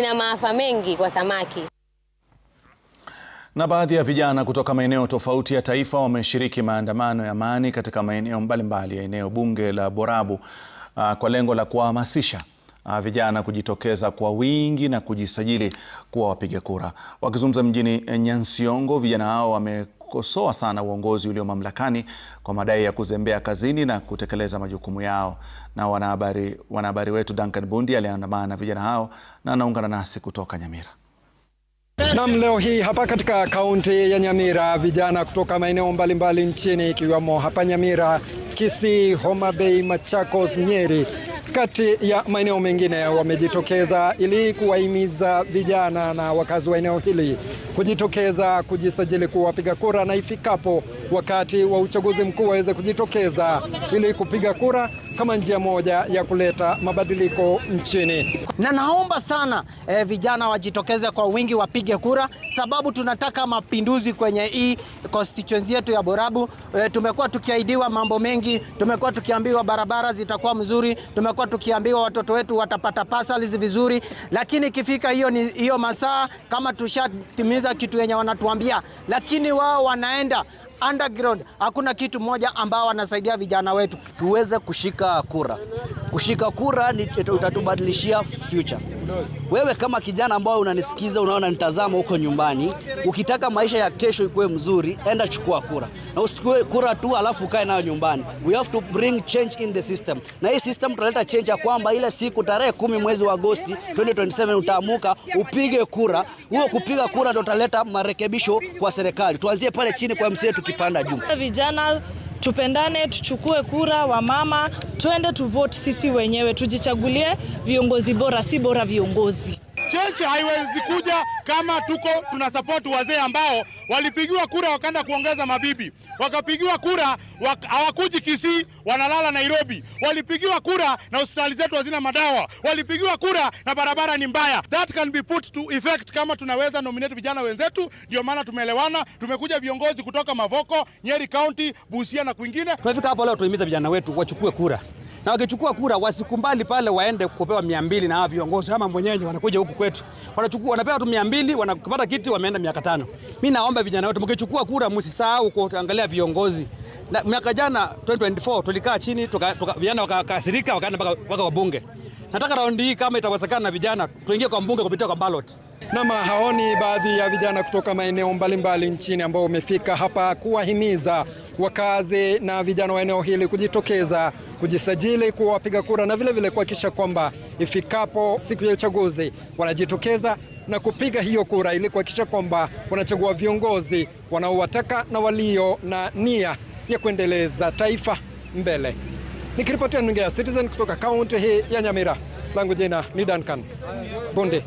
Ina maafa mengi kwa samaki. Na baadhi ya vijana kutoka maeneo tofauti ya taifa wameshiriki maandamano ya amani katika maeneo mbalimbali ya eneo bunge la Borabu kwa lengo la kuhamasisha vijana kujitokeza kwa wingi na kujisajili kuwa wapiga kura. Wakizungumza mjini Nyansiongo, vijana hao wamekosoa sana uongozi ulio mamlakani kwa madai ya kuzembea kazini na kutekeleza majukumu yao. Na wanahabari wetu Duncan Bundi aliandamana na vijana hao na anaungana nasi kutoka Nyamira. Naam, leo hii hapa katika kaunti ya Nyamira, vijana kutoka maeneo mbalimbali nchini ikiwemo hapa Nyamira, Kisii, Homa Bay, Machakos, Nyeri kati ya maeneo mengine wamejitokeza ili kuwahimiza vijana na wakazi wa eneo hili kujitokeza kujisajili kuwa wapiga kura, na ifikapo wakati wa uchaguzi mkuu waweze kujitokeza ili kupiga kura kama njia moja ya kuleta mabadiliko nchini. Na naomba sana vijana wajitokeze kwa wingi wapige kura, sababu tunataka mapinduzi kwenye hii constituency yetu ya Borabu. Tumekuwa tukiahidiwa mambo mengi, tumekuwa tukiambiwa barabara zitakuwa mzuri, tumekuwa tukiambiwa watoto wetu watapata pasali vizuri, lakini ikifika hiyo masaa kama tushatimiza kitu yenye wanatuambia, lakini wao wanaenda underground. Hakuna kitu moja ambao wanasaidia vijana wetu tuweze kushika kura. Kushika kura utatubadilishia future. Wewe kama kijana ambao unanisikiza, unaona nitazama huko nyumbani, ukitaka maisha ya kesho ikuwe mzuri, enda chukua kura. Na usichukue kura tu alafu ukae nayo nyumbani. We have to bring change in the system. Na hii system tutaleta change ya kwamba ile siku tarehe 10 mwezi wa Agosti 2027 utaamuka upige kura. Huo kupiga kura ndio utaleta marekebisho kwa serikali. Tuanzie pale chini kwa MCA tukipanda juu. Vijana tupendane, tuchukue kura, wa mama twende tu vote sisi wenyewe, tujichagulie viongozi bora, si bora viongozi. Change haiwezi kuja kama tuna support wazee ambao walipigiwa kura wakaenda kuongeza mabibi, wakapigiwa kura hawakuji Kisii, wanalala Nairobi, walipigiwa kura na hospitali zetu hazina madawa, walipigiwa kura na barabara ni mbaya. That can be put to effect kama tunaweza nominate vijana wenzetu. Ndio maana tumeelewana, tumekuja viongozi kutoka Mavoko, Nyeri County, Busia na kwingine. Tunafika hapo leo tuhimiza vijana wetu wachukue kura. Na wakichukua kura wasikumbali pale waende kupewa 200 na viongozi kama mwenyewe wanakuja huku kwetu. Wanapewa tu 200, wanapata kiti wameenda 500. Mimi naomba vijana wote mkichukua kura msisahau kuangalia viongozi. Na miaka jana 2024 tulikaa chini vijana wakakasirika wakaenda mpaka wabunge. Nataka raundi hii kama itawezekana na vijana tuingie kwa mbunge kupitia kwa ballot. Nama haoni baadhi ya vijana kutoka maeneo mbalimbali nchini ambao wamefika hapa kuwahimiza wakazi na vijana wa eneo hili kujitokeza kujisajili kuwa wapiga kura, na vile kuhakikisha kwamba ifikapo siku ya uchaguzi wanajitokeza na kupiga hiyo kura ili kuhakikisha kwamba wanachagua viongozi wanaowataka na walio na nia ya kuendeleza taifa mbele. Nikiripotia runinga ya Citizen kutoka kaunti hii ya Nyamira, langu jina ni Duncan Bundi.